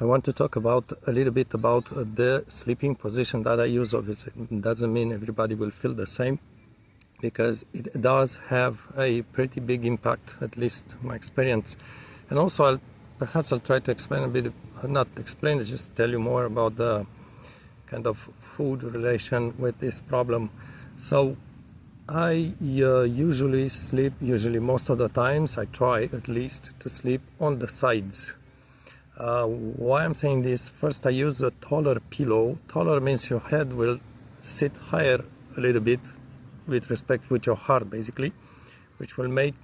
I want to talk about a little bit about the sleeping position that I use. Obviously, it doesn't mean everybody will feel the same, because it does have a pretty big impact, at least my experience. And also, perhaps I'll try to explain a bit, not explain it, just tell you more about the kind of food relation with this problem. So I usually sleep, most of the times, I try at least to sleep on the sides. Why I'm saying this, first I use a taller pillow. Taller means your head will sit higher a little bit with respect with your heart, basically, which will make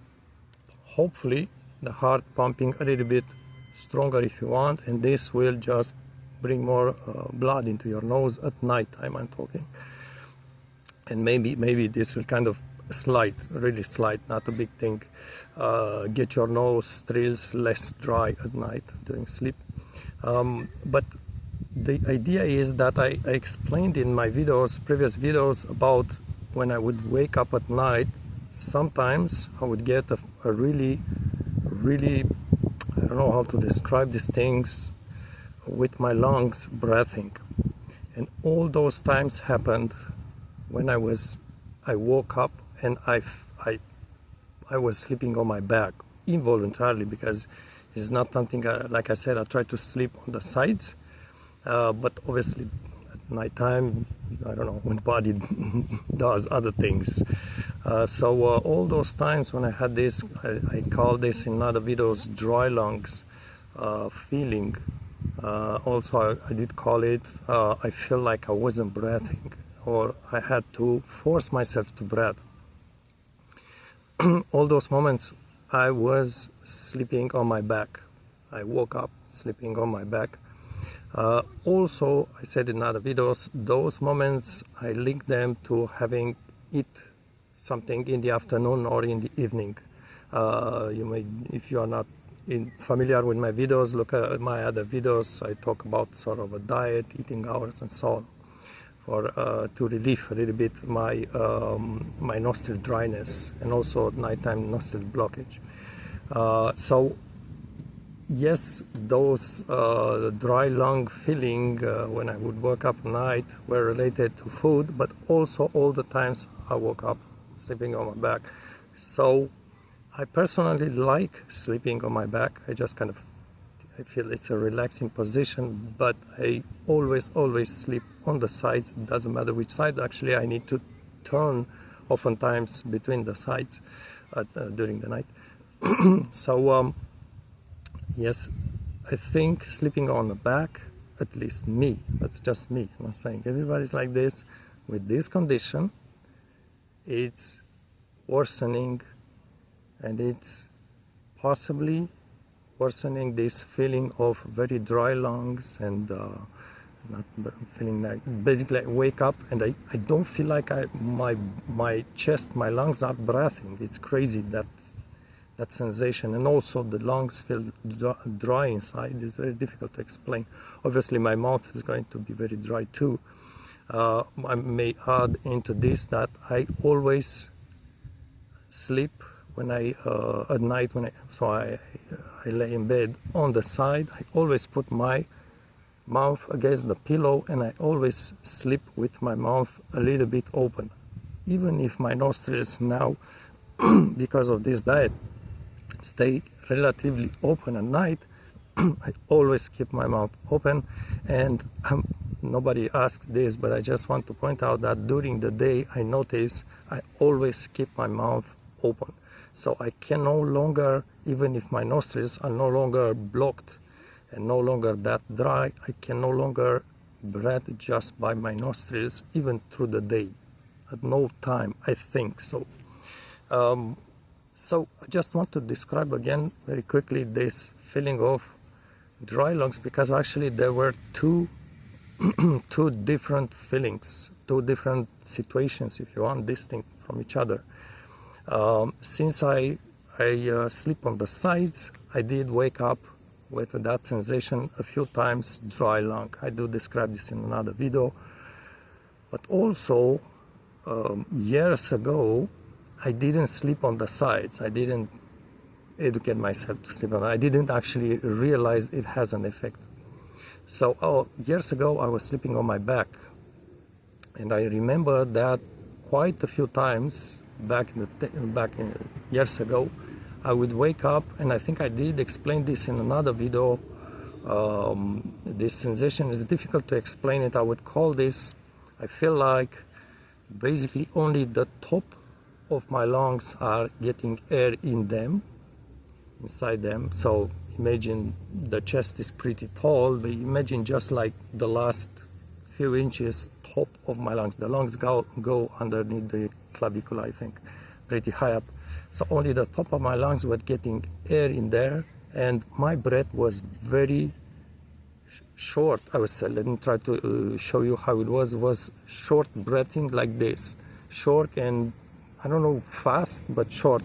hopefully the heart pumping a little bit stronger if you want, and this will just bring more blood into your nose at night time, I'm talking. And maybe this will kind of slide, really slide, not a big thing, get your nostrils less dry at night during sleep. But the idea is that I explained in my previous videos, about when I would wake up at night. Sometimes I would get a really, I don't know how to describe these things, with my lungs breathing. And all those times happened when I woke up and I was sleeping on my back involuntarily, because it's not something, like I said, I try to sleep on the sides, but obviously at nighttime, I don't know, when the body does other things. So all those times when I had this, I call this in other videos dry lungs feeling. Also I did call it, I feel like I wasn't breathing, or I had to force myself to breathe. All those moments I was sleeping on my back. I woke up sleeping on my back. Also, I said in other videos, those moments I link them to having eat something in the afternoon or in the evening. You may, if you are not familiar with my videos, look at my other videos. I talk about sort of a diet, eating hours, and so on, to relieve a little bit my my nostril dryness, and also nighttime nostril blockage. So yes, those dry lung feeling when I would wake up at night were related to food, but also all the times I woke up sleeping on my back. So I personally like sleeping on my back. I feel it's a relaxing position, but I always sleep on the sides. It doesn't matter which side. Actually, I need to turn oftentimes between the sides during the night. So yes, I think sleeping on the back, at least me, that's just me, I'm not saying everybody's like this, with this condition, it's worsening, and it's possibly worsening this feeling of very dry lungs, and not feeling like, basically I wake up and I don't feel like my chest, my lungs are breathing. It's crazy, that sensation. And also the lungs feel dry inside. It's very difficult to explain. Obviously my mouth is going to be very dry too. I may add into this that I always sleep when at night, I lay in bed on the side. I always put my mouth against the pillow, and I always sleep with my mouth a little bit open. Even if my nostrils now, because of this diet, stay relatively open at night, I always keep my mouth open. And nobody asked this, but I just want to point out that during the day I notice I always keep my mouth open. So I can no longer, even if my nostrils are no longer blocked and no longer that dry, I can no longer breathe just by my nostrils, even through the day. At no time, I think so. So I just want to describe again very quickly this feeling of dry lungs, because actually there were two different feelings, two different situations, if you want, distinct from each other. Since I sleep on the sides, I did wake up with that sensation a few times, dry lung. I do describe this in another video. But also, years ago, I didn't sleep on the sides. I didn't educate myself to sleep on. I didn't actually realize it has an effect. So years ago I was sleeping on my back, and I remember that quite a few times back in years ago. I would wake up, and I think I did explain this in another video. This sensation is difficult to explain it. I would call this, I feel like basically only the top of my lungs are getting air in them, inside them. So imagine the chest is pretty tall, but imagine just like the last few inches top of my lungs. The lungs go underneath the clavicle, I think, pretty high up. So only the top of my lungs were getting air in there, and my breath was very short. I would say, let me try to show you how it was short breathing, like this, short and I don't know, fast but short.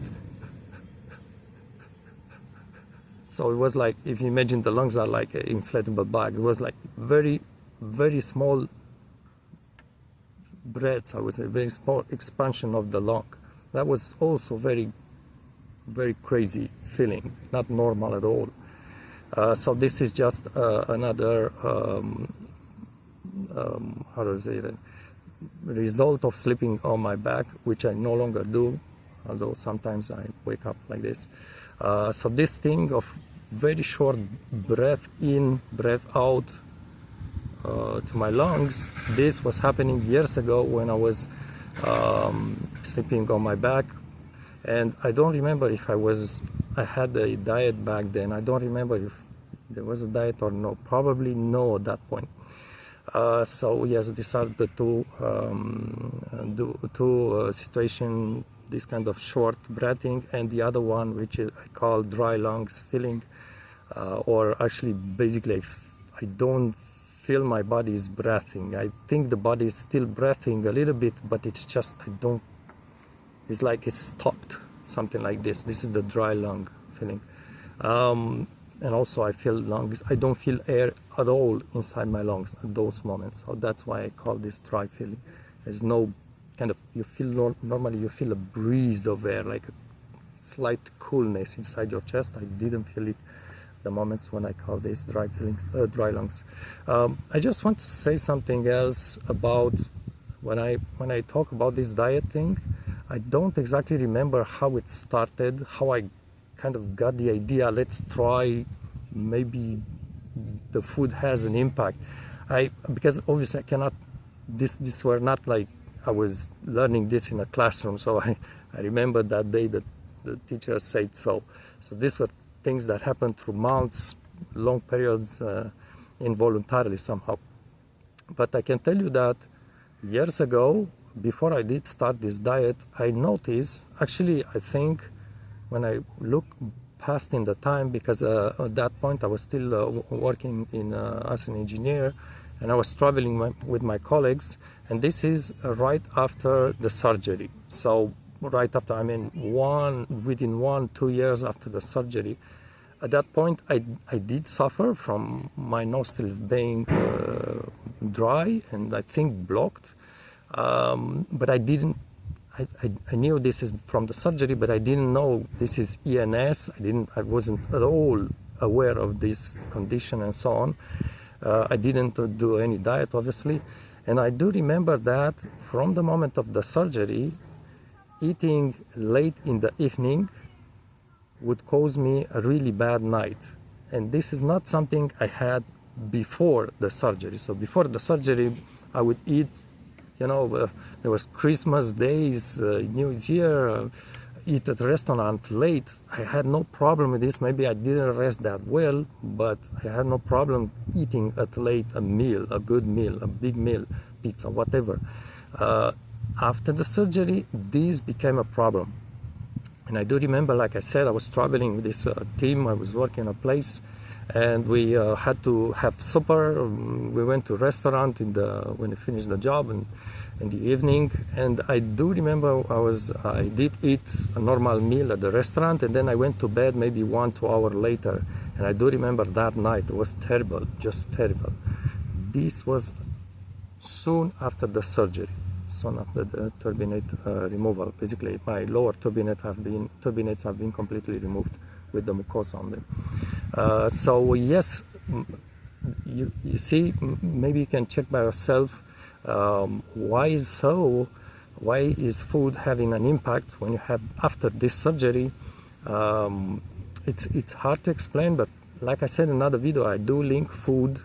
So it was like, if you imagine the lungs are like an inflatable bag, it was like very, very small breaths, I would say, very small expansion of the lung. That was also very, very crazy feeling, not normal at all. So this is just another, how do I say it, result of sleeping on my back, which I no longer do, although sometimes I wake up like this. So this thing of very short breath in, breath out to my lungs, this was happening years ago when I was sleeping on my back. And I don't remember if I had a diet back then. I don't remember if there was a diet or no. Probably no at that point. So yes, these are the two situations, this kind of short breathing, and the other one, which is I call dry lungs feeling, or actually basically I don't feel my body is breathing. I think the body is still breathing a little bit, but it's just it's like it's stopped, something like this. This is the dry lung feeling. And also I feel lungs, I don't feel air at all inside my lungs at those moments. So that's why I call this dry feeling. There's no kind of, you feel normally you feel a breeze of air, like a slight coolness inside your chest. I didn't feel it the moments when I call this dry feelings, dry lungs. I just want to say something else about when I talk about this diet thing. I don't exactly remember how it started, how I kind of got the idea, let's try, maybe the food has an impact. Because obviously I cannot, this were not like I was learning this in a classroom, so I remember that day that the teacher said so. So these were things that happened through months, long periods, involuntarily somehow. But I can tell you that years ago, before I did start this diet, I noticed, actually I think when I look past in the time, because at that point I was still working as an engineer, and I was traveling with my colleagues, and this is right after the surgery. So right after, I mean within 1-2 years after the surgery. At that point I did suffer from my nostrils being dry and I think blocked, but I didn't, I knew this is from the surgery, but I didn't know this is ENS. I wasn't at all aware of this condition and so on. I didn't do any diet, obviously. And I do remember that from the moment of the surgery, eating late in the evening would cause me a really bad night. And this is not something I had before the surgery. So before the surgery, I would eat, you know, there was Christmas days, New Year, eat at a restaurant late. I had no problem with this. Maybe I didn't rest that well, but I had no problem eating at late a meal, a good meal, a big meal, pizza, whatever. After the surgery, this became a problem. And I do remember, like I said, I was traveling with this team. I was working in a place, and we had to have supper. We went to a restaurant when we finished the job, and in the evening. And I do remember I did eat a normal meal at the restaurant, and then I went to bed maybe 1-2 hours later. And I do remember that night, it was terrible, just terrible. This was soon after the surgery, soon after the turbinate removal. Basically, my lower turbinates have been completely removed with the mucosa on them. So yes, you see, maybe you can check by yourself. Why is food having an impact when you have after this surgery? It's hard to explain, but like I said in another video, I do link food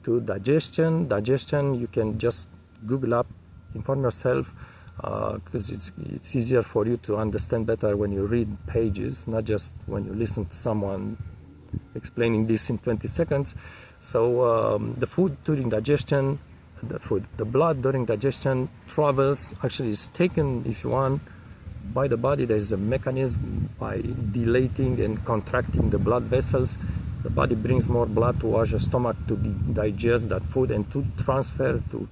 to digestion. Digestion, you can just Google up, inform yourself, because it's easier for you to understand better when you read pages, not just when you listen to someone explaining this in 20 seconds. So the food during digestion, the blood during digestion travels, actually is taken, if you want, by the body. There is a mechanism by dilating and contracting the blood vessels. The body brings more blood towards your stomach to digest that food and to transfer, to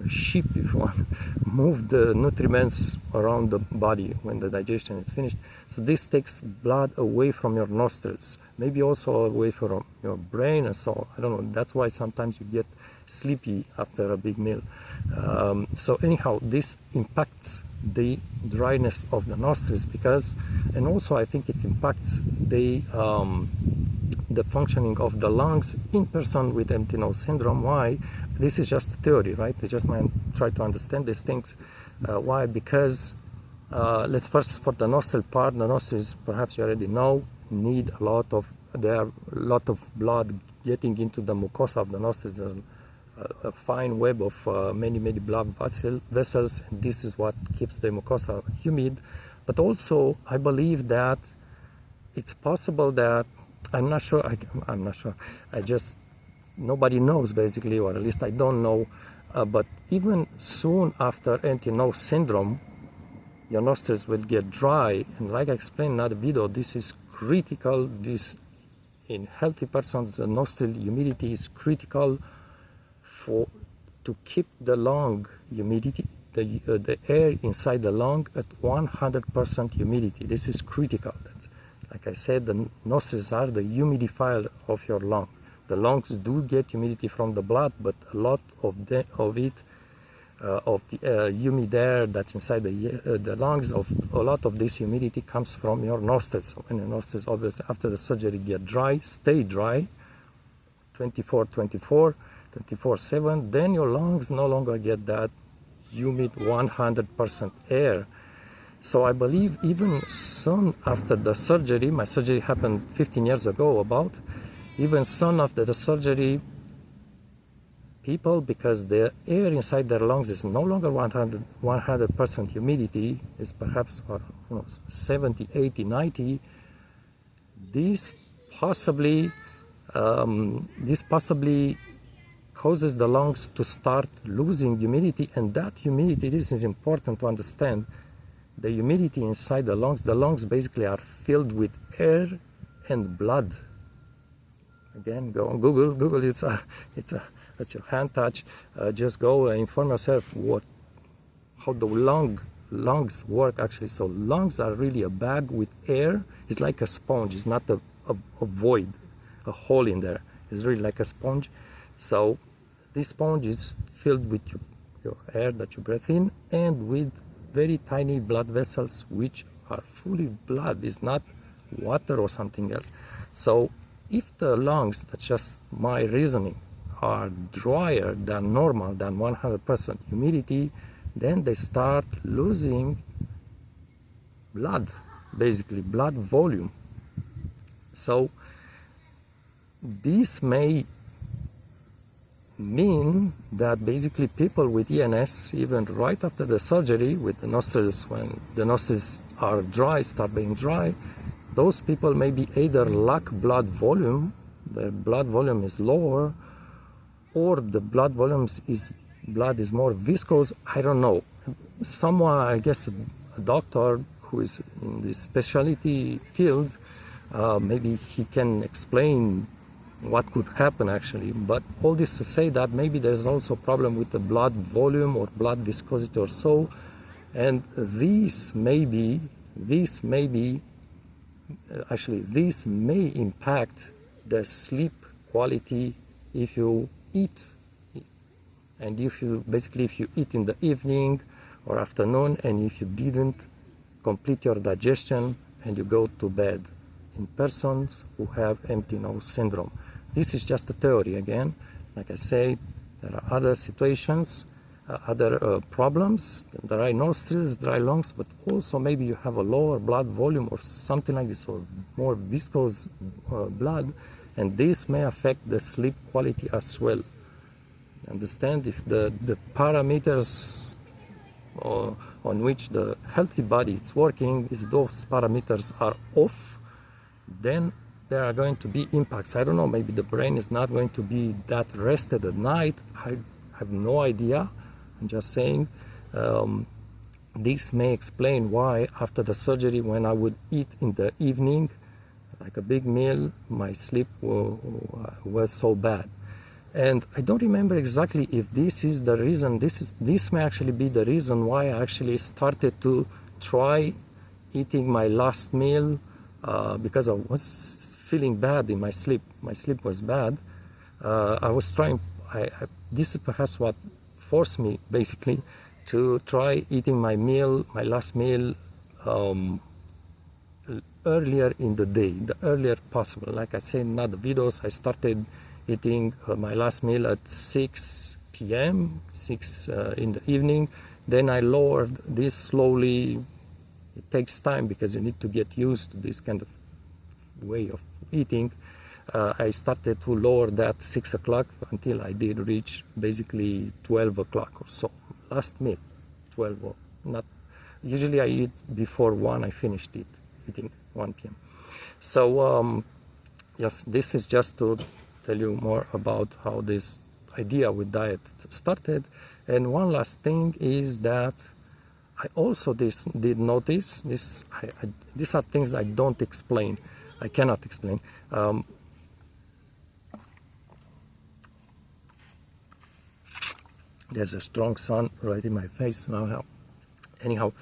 ship, if you want, move the nutriments around the body when the digestion is finished. So this takes blood away from your nostrils, maybe also away from your brain and so on. I don't know, that's why sometimes you get sleepy after a big meal. So anyhow, this impacts the dryness of the nostrils, because, and also I think it impacts the functioning of the lungs in person with empty nose syndrome. Why? This is just a theory, right? We just might try to understand these things. Why? Because let's first, for the nostril part, the nostrils, perhaps you already know, need a lot of blood getting into the mucosa of the nostrils, a fine web of many blood vessels. And this is what keeps the mucosa humid. But also, I believe that it's possible that, I'm not sure, nobody knows basically, or at least I don't know, but even soon after empty nose syndrome, your nostrils will get dry. And like I explained in another video, this is critical. This, in healthy persons, the nostril humidity is critical to keep the lung humidity, the air inside the lung at 100% humidity. This is critical. Like I said, the nostrils are the humidifier of your lung. The lungs do get humidity from the blood, but a lot of the humid air that's inside the lungs, a lot of this humidity comes from your nostrils. So when your nostrils, obviously, after the surgery get dry, stay dry, 24/7, then your lungs no longer get that humid 100% air. So I believe even soon after the surgery, my surgery happened 15 years ago about, even soon after the surgery, people, because the air inside their lungs is no longer 100% humidity, it's perhaps 70, 80, 90, this possibly causes the lungs to start losing humidity. And that humidity, this is important to understand, the humidity inside the lungs basically are filled with air and blood. Again, go on Google, it's your hand touch. Just go inform yourself how the lungs work actually. So lungs are really a bag with air. It's like a sponge. It's not a void, a hole in there. It's really like a sponge. So this sponge is filled with your air that you breathe in, and with very tiny blood vessels which are fully blood. It's not water or something else. So if the lungs, that's just my reasoning, are drier than normal, than 100% humidity, then they start losing blood, basically blood volume. So this may mean that basically people with ENS, even right after the surgery, with the nostrils, when the nostrils are dry, start being dry, those people maybe either lack blood volume, their blood volume is lower, or the blood is more viscous. I don't know. Someone, I guess a doctor who is in this specialty field, maybe he can explain what could happen actually. But all this to say that maybe there's also a problem with the blood volume or blood viscosity or so, and this may impact the sleep quality if you eat, and if you eat in the evening or afternoon, and if you didn't complete your digestion and you go to bed, in persons who have empty nose syndrome. this is just a theory again. Like I say, there are other situations, other problems, dry nostrils, dry lungs, but also maybe you have a lower blood volume or something like this, or more viscous blood, and this may affect the sleep quality as well. Understand, if the parameters on which the healthy body is working, if those parameters are off, then there are going to be impacts. I don't know, maybe the brain is not going to be that rested at night. I have no idea. I'm just saying this may explain why after the surgery, when I would eat in the evening, like a big meal, my sleep was so bad. And I don't remember exactly if this is the reason. This may actually be the reason why I actually started to try eating my last meal, because I was feeling bad in my sleep. My sleep was bad. I was trying. This is perhaps what forced me basically to try eating my last meal, earlier in the day, the earlier possible. Like I said in other videos, I started eating my last meal at 6 p.m., 6 in the evening. Then I lowered this slowly. It takes time because you need to get used to this kind of way of eating. I started to lower that 6 o'clock until I did reach basically 12 o'clock or so. Last meal, 12 or not. Usually I eat before 1, I finished eating 1 p.m. So yes, this is just to tell you more about how this idea with diet started. And one last thing is that I also did notice this. These are things I don't explain. I cannot explain. There's a strong sun right in my face now. Anyhow,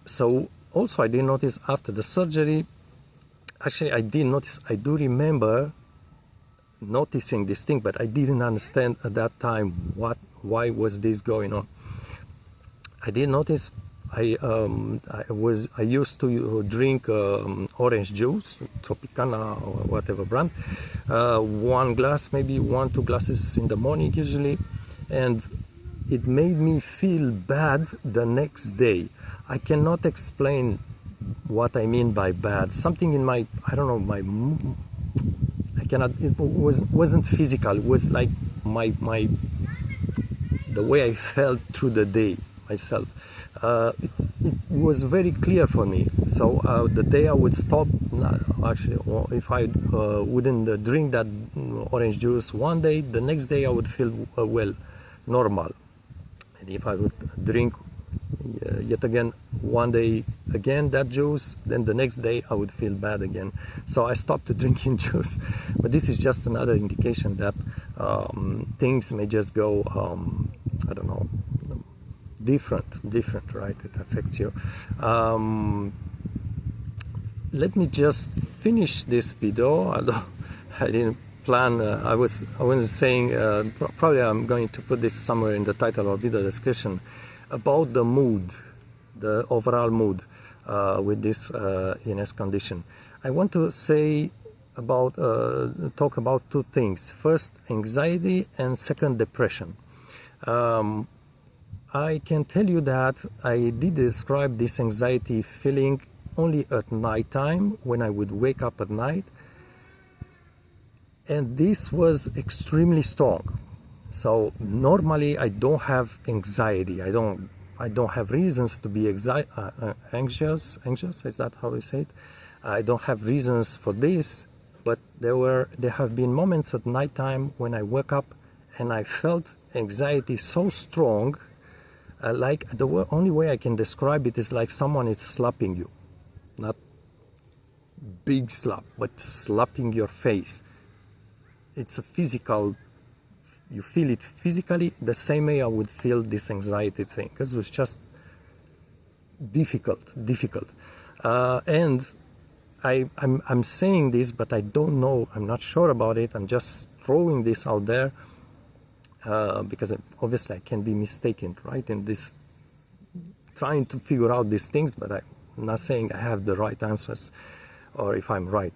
so also I did notice after the surgery. Actually, I did notice. I do remember noticing this thing, but I didn't understand at that time why was this going on. I did notice I used to drink orange juice, Tropicana or whatever brand, 1 glass, maybe 1-2 glasses in the morning usually, and it made me feel bad the next day. I cannot explain what I mean by bad. Something in my, I don't know, it wasn't physical. It was like the way I felt through the day myself. It was very clear for me. So the day I would stop, actually, or if I wouldn't drink that orange juice one day, the next day I would feel well, normal. And if I would drink yet again one day again that juice, then the next day I would feel bad again. So I stopped drinking juice. But this is just another indication that things may just go I don't know, different, right? It affects you. Let me just finish this video. I didn't plan. I was saying probably I'm going to put this somewhere in the title or video description about the mood, the overall mood with this ENS condition. I want to say talk about 2 things. First, anxiety, and second, depression. I can tell you that I did describe this anxiety feeling only at night time, when I would wake up at night, and this was extremely strong. So normally I don't have anxiety. I don't have reasons to be anxious. Is that how we say it? I don't have reasons for this, but there have been moments at night time when I woke up and I felt anxiety so strong. Like the only way I can describe it is like someone is slapping you, not big slap, but slapping your face. It's a physical. You feel it physically the same way I would feel this anxiety thing. It was just difficult. And I'm saying this, but I don't know. I'm not sure about it. I'm just throwing this out there. Because obviously I can be mistaken, right? In this, trying to figure out these things, but I'm not saying I have the right answers or if I'm right.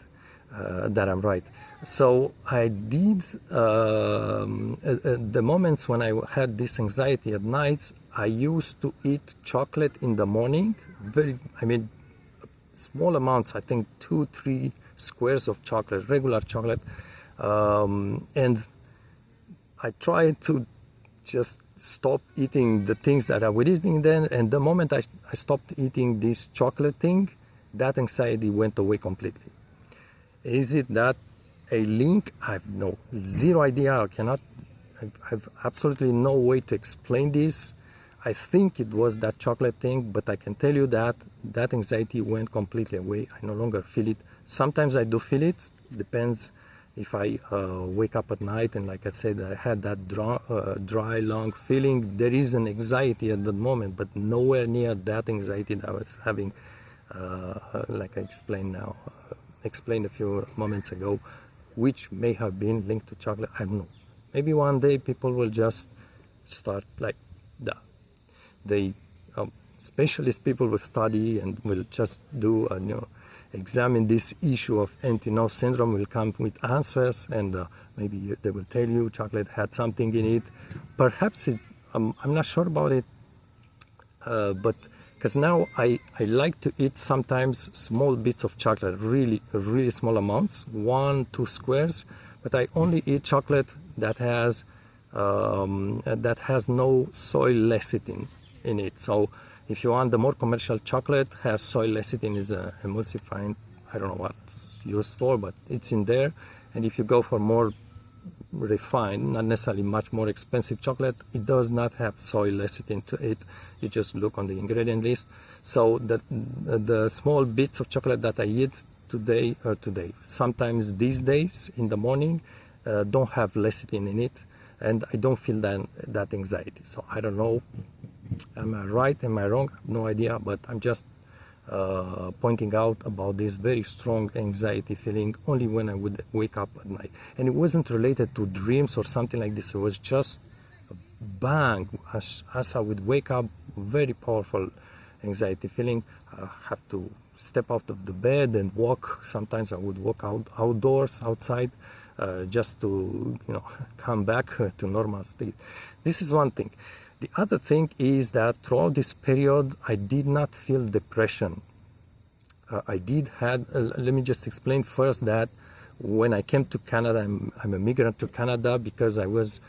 that I'm right. So I did, the moments when I had this anxiety at nights, I used to eat chocolate in the morning, small amounts, I think 2-3 squares of chocolate, regular chocolate, and I tried to just stop eating the things that I was eating then, and the moment I stopped eating this chocolate thing, that anxiety went away completely. Is it that a link? I have zero idea. I have absolutely no way to explain this. I think it was that chocolate thing, but I can tell you that that anxiety went completely away. I no longer feel it. Sometimes I do feel it, depends if I wake up at night and, like I said, I had that dry lung feeling. There is an anxiety at that moment, but nowhere near that anxiety that I was having, like I explained a few moments ago, which may have been linked to chocolate. I don't know. Maybe one day people will just start like that. Specialist people will study and will just do examine this issue of empty nose syndrome, will come with answers, and maybe they will tell you chocolate had something in it. Perhaps I'm not sure about it, but because now I like to eat sometimes small bits of chocolate, really small amounts, 1-2 squares, but I only eat chocolate that has no soy lecithin in it. So if you want the more commercial chocolate, has soy lecithin, is a emulsifying. I don't know what it's used for, but it's in there. And if you go for more refined, not necessarily much more expensive chocolate, it does not have soy lecithin to it. You just look on the ingredient list. So the small bits of chocolate that I eat today, sometimes these days in the morning, don't have lecithin in it, and I don't feel that anxiety. So I don't know. Am I right? Am I wrong? No idea, but I'm just pointing out about this very strong anxiety feeling only when I would wake up at night. And it wasn't related to dreams or something like this. It was just a bang. As I would wake up, very powerful anxiety feeling. I have to step out of the bed and walk. Sometimes I would walk outdoors, outside, just to come back to normal state. This is one thing. The other thing is that throughout this period, I did not feel depression. Let me just explain first that when I came to Canada, I'm a migrant to Canada because I was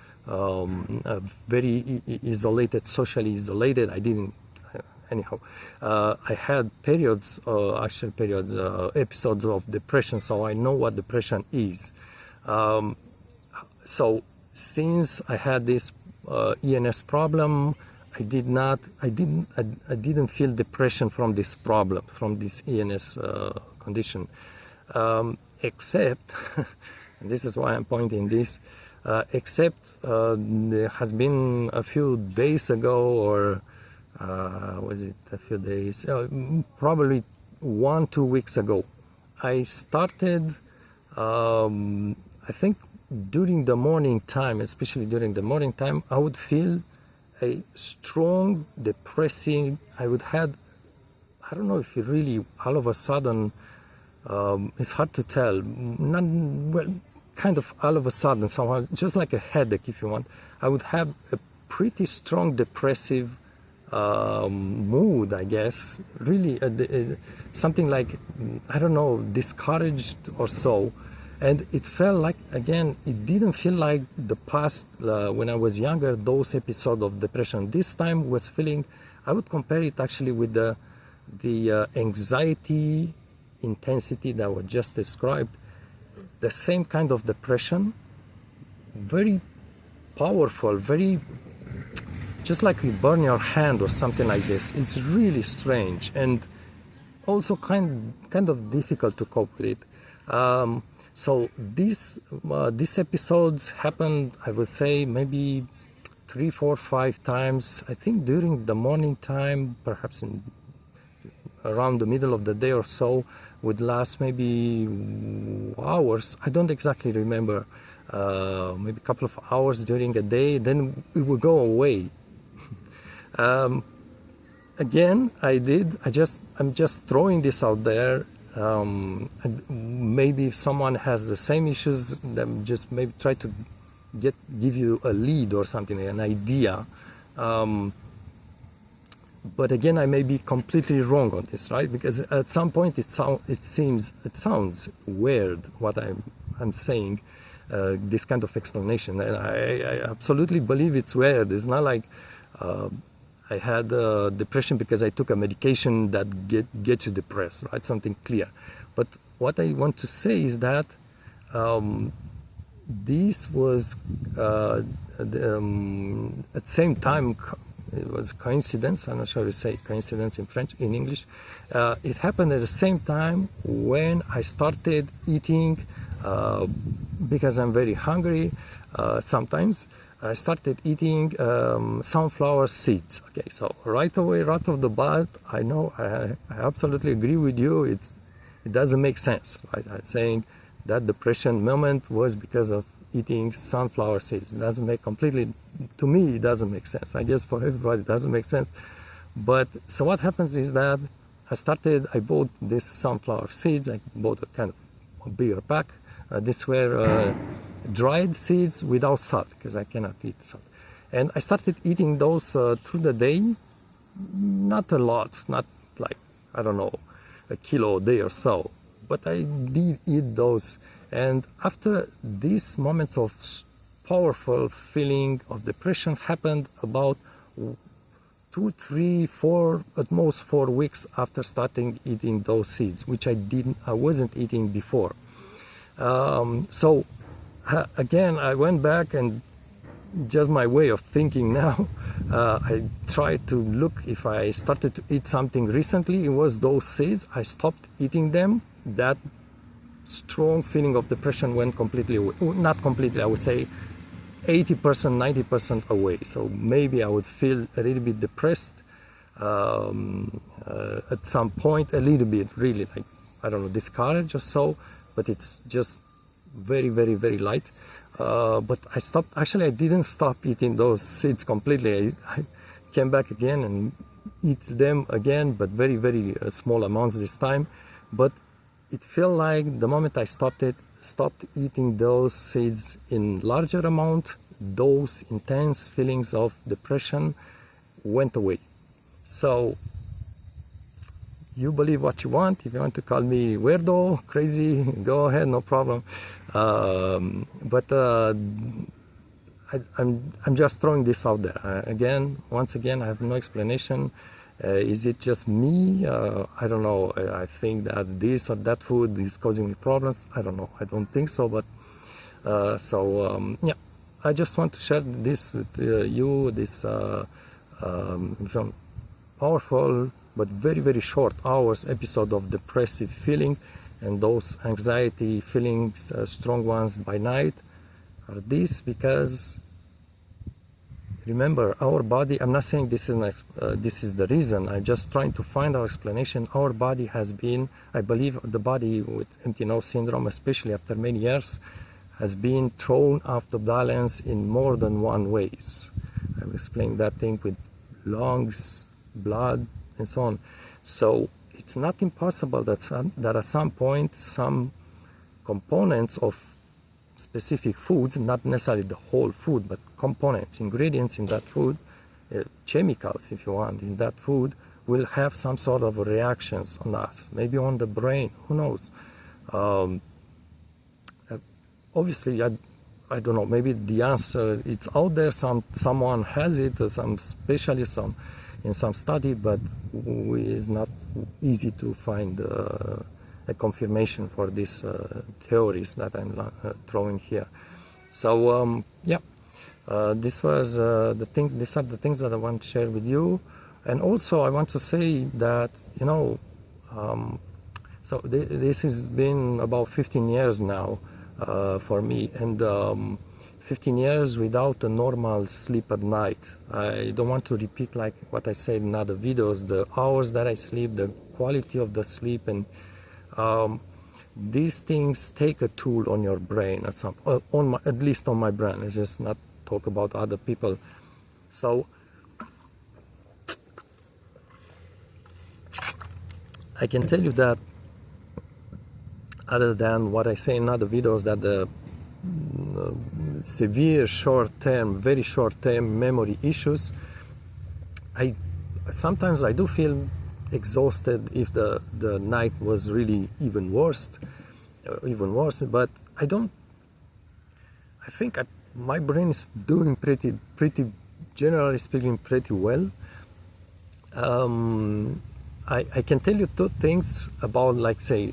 very isolated, socially isolated. I had episodes of depression, so I know what depression is. So since I had this ENS problem, I didn't feel depression from this problem, from this ENS condition, except, and this is why I'm pointing this, except there has been a few days ago, or was it a few days, probably 1-2 weeks ago, I started, I think, during the morning time, especially during the morning time, I would feel a strong depressing. I don't know if it really all of a sudden, it's hard to tell, kind of all of a sudden, somehow, just like a headache if you want. I would have a pretty strong depressive mood, I guess, really something like, I don't know, discouraged or so. And it felt like, again, it didn't feel like the past, when I was younger, those episodes of depression. This time was feeling, I would compare it actually with the anxiety intensity that was just described. The same kind of depression, very powerful, very, just like you burn your hand or something like this. It's really strange and also kind of difficult to cope with it. So these episodes happened, I would say, maybe 3, 4, 5 times. I think during the morning time, perhaps around the middle of the day or so, would last maybe hours. I don't exactly remember. Maybe a couple of hours during a day. Then it would go away. Again, I'm just throwing this out there. and maybe if someone has the same issues, then just maybe try to give you a lead or something, an idea. But again, I may be completely wrong on this, right? Because at some point it sounds weird what I'm saying, this kind of explanation, and I absolutely believe it's weird. It's not like I had depression because I took a medication that gets you depressed, right? Something clear. But what I want to say is that this was at the same time. It was a coincidence. I'm not sure you say coincidence in French, in English. It happened at the same time when I started eating, because I'm very hungry sometimes. I started eating sunflower seeds. Okay, so right away, right off the bat, I know I absolutely agree with you. It doesn't make sense, right? I'm saying that depression moment was because of eating sunflower seeds. It doesn't make completely, to me, it doesn't make sense. I guess for everybody it doesn't make sense. But so what happens is that I bought these sunflower seeds. I bought a kind of a bigger pack. These were dried seeds without salt, because I cannot eat salt. And I started eating those through the day. Not a lot, not like, I don't know, a kilo a day or so. But I did eat those. And after these moments of powerful feeling of depression happened about 2, 3, 4, at most 4 weeks after starting eating those seeds, which I wasn't eating before. So again, I went back, and just my way of thinking now, I tried to look if I started to eat something recently. It was those seeds. I stopped eating them. That strong feeling of depression went completely away. Not completely, I would say 80%, 90% away. So maybe I would feel a little bit depressed at some point, a little bit, really, like, I don't know, discouraged or so, but it's just very, very, very light. But I stopped, actually I didn't stop eating those seeds completely. I came back again and eat them again, but very, very small amounts this time. But it felt like the moment I stopped eating those seeds in larger amount, those intense feelings of depression went away. So you believe what you want. If you want to call me weirdo, crazy, go ahead, no problem. But I'm just throwing this out there. Once again, I have no explanation. Is it just me? I don't know. I think that this or that food is causing me problems. I don't know. I don't think so. But yeah, I just want to share this with you. This powerful but very, very short hours episode of depressive feeling, and those anxiety feelings, strong ones by night, are this because, remember, our body, I'm not saying this is the reason, I'm just trying to find our explanation. Our body has been, I believe the body with empty nose syndrome, especially after many years, has been thrown off the balance in more than one ways. I will explain that thing with lungs, blood, and so on. So it's not impossible that at some point some components of specific foods, not necessarily the whole food, but components, ingredients in that food, chemicals, if you want, in that food, will have some sort of reactions on us, maybe on the brain, who knows. Obviously, I don't know, maybe the answer, it's out there, someone has it, some specialist in some study, but it's not easy to find a confirmation for these theories that I'm throwing here. So yeah, this was the thing. These are the things that I want to share with you. And also I want to say that, you know, so this has been about 15 years now for me, and 15 years without a normal sleep at night. I don't want to repeat like what I said in other videos, the hours that I sleep, the quality of the sleep, and these things take a toll on your brain at some, at least on my brain. Let's just not talk about other people. So I can tell you that other than what I say in other videos, that the severe short-term, very short-term memory issues, sometimes I do feel exhausted if the night was really even worse, but I think my brain is doing pretty, generally speaking, pretty well. I can tell you two things about, let's say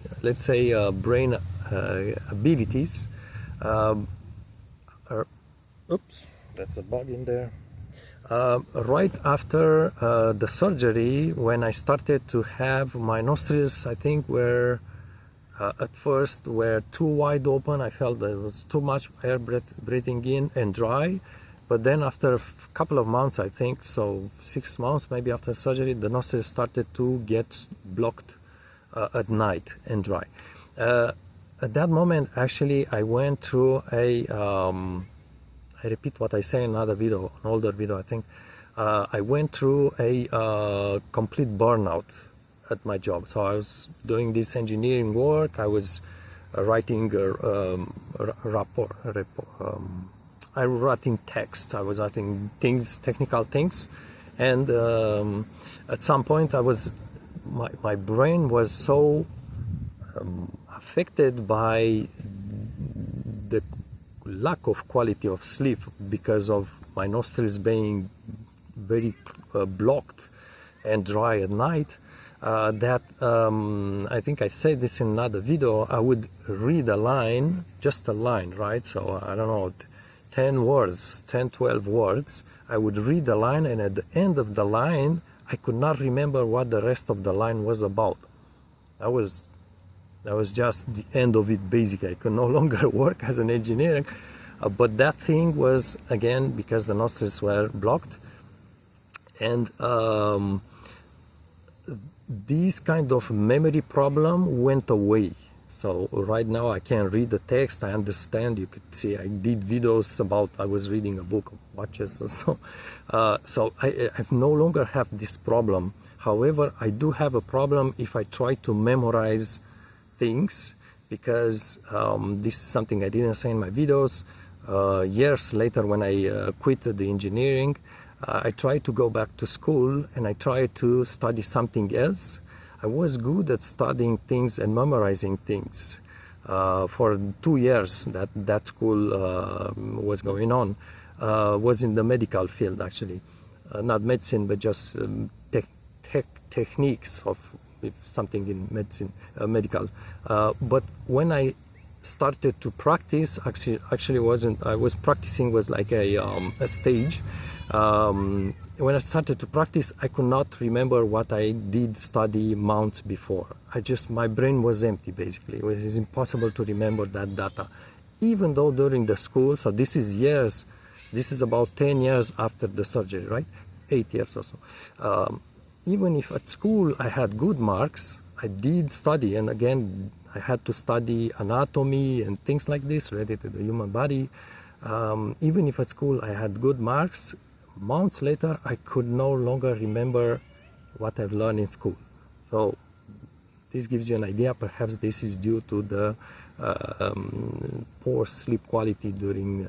brain abilities. Oops, that's a bug in there. Right after the surgery, when I started to have my nostrils, I think were at first were too wide open. I felt there was too much air breathing in and dry. But then after a couple of months, I think, so 6 months maybe after surgery, the nostrils started to get blocked at night and dry. At that moment, actually, I went through I repeat what I say in another video, an older video, I think. I went through a complete burnout at my job. So I was doing this engineering work. I was writing I was writing text. I was writing things, technical things, and at some point, my brain was so affected by the lack of quality of sleep because of my nostrils being very blocked and dry at night, that I think I said this in another video. I would read a line, just a line, right? So I don't know, 10 words, 10, 12 words. I would read the line, and at the end of the line, I could not remember what the rest of the line was about. That was just the end of it, basically. I could no longer work as an engineer. But that thing was, again, because the nostrils were blocked. And this kind of memory problem went away. So right now I can read the text, I understand. You could see I did videos about, I was reading a book of watches or so. So I no longer have this problem. However, I do have a problem if I try to memorize things, because this is something I didn't say in my videos. Years later, when I quit the engineering, I tried to go back to school and I tried to study something else. I was good at studying things and memorizing things. For 2 years that school was going on, was in the medical field, actually. Not medicine, but just techniques of something in medicine, medical. But when I started to practice, actually wasn't, I was practicing was like a stage. When I started to practice, I could not remember what I did study months before. My brain was empty, basically. It was impossible to remember that data. Even though during the school, so this is years, this is about 10 years after the surgery, right? 8 years or so. Even if at school I had good marks, I did study, and again, I had to study anatomy and things like this related to the human body. Even if at school I had good marks, months later I could no longer remember what I've learned in school. So this gives you an idea. Perhaps this is due to the poor sleep quality during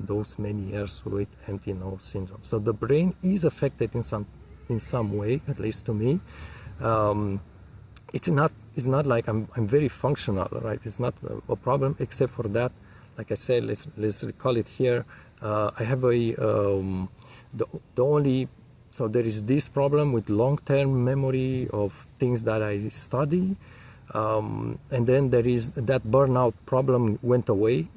those many years with empty nose syndrome. So the brain is affected in some way, at least to me. It's not like I'm very functional, right? It's not a problem, except for that, like I said, let's recall it here. I have so there is this problem with long-term memory of things that I study, and then there is that burnout problem went away,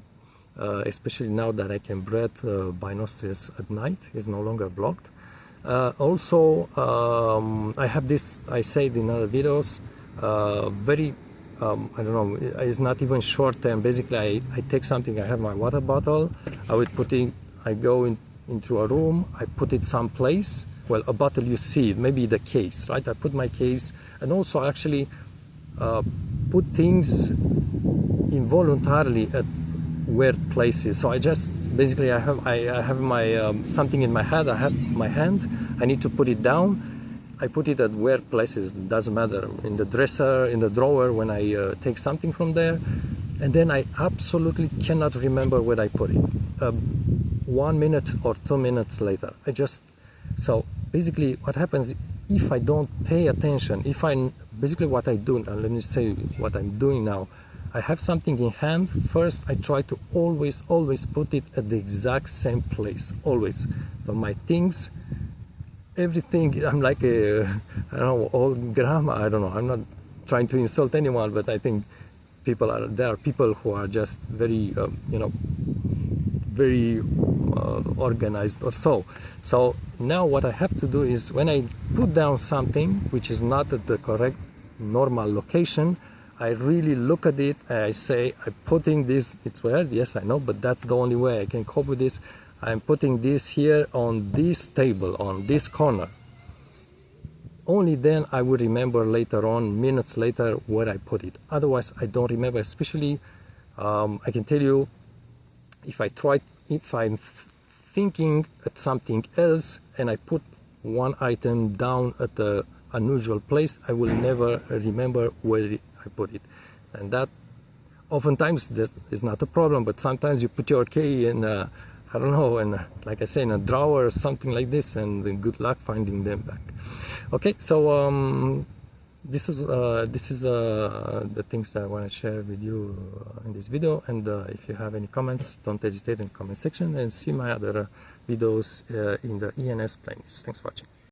especially now that I can breathe by nostrils at night. It's no longer blocked. Also, I have this, I said in other videos, very, I don't know, it's not even short term. Basically, I take something, I have my water bottle, I go into a room, I put it someplace. Well, a bottle, you see it, maybe the case, right? I put my case, and also actually put things involuntarily at weird places. So I just, basically, I have my something in my head, I have my hand, I need to put it down. I put it at weird places, doesn't matter, in the dresser, in the drawer when I take something from there, and then I absolutely cannot remember where I put it. 1 minute or 2 minutes later, so basically what happens if I don't pay attention, basically what I do, and let me say what I'm doing now, I have something in hand, first I try to always put it at the exact same place, always. So my things, everything, I'm like a, I don't know, old grandma, I don't know, I'm not trying to insult anyone, but I think there are people who are just very, very organized or so. So now what I have to do is, when I put down something which is not at the correct normal location, I really look at it and I say, I'm putting this, it's weird, yes I know, but that's the only way I can cope with this. I'm putting this here on this table, on this corner. Only then I will remember later on, minutes later, where I put it. Otherwise I don't remember, especially, I can tell you, if I'm thinking at something else and I put one item down at the unusual place, I will never remember where I put it. And that oftentimes this is not a problem, but sometimes you put your key in I don't know, and like I say, in a drawer or something like this, and then good luck finding them back. Okay, so this is the things that I want to share with you in this video. And if you have any comments, don't hesitate in the comment section, and see my other videos in the ENS playlist. Thanks for watching.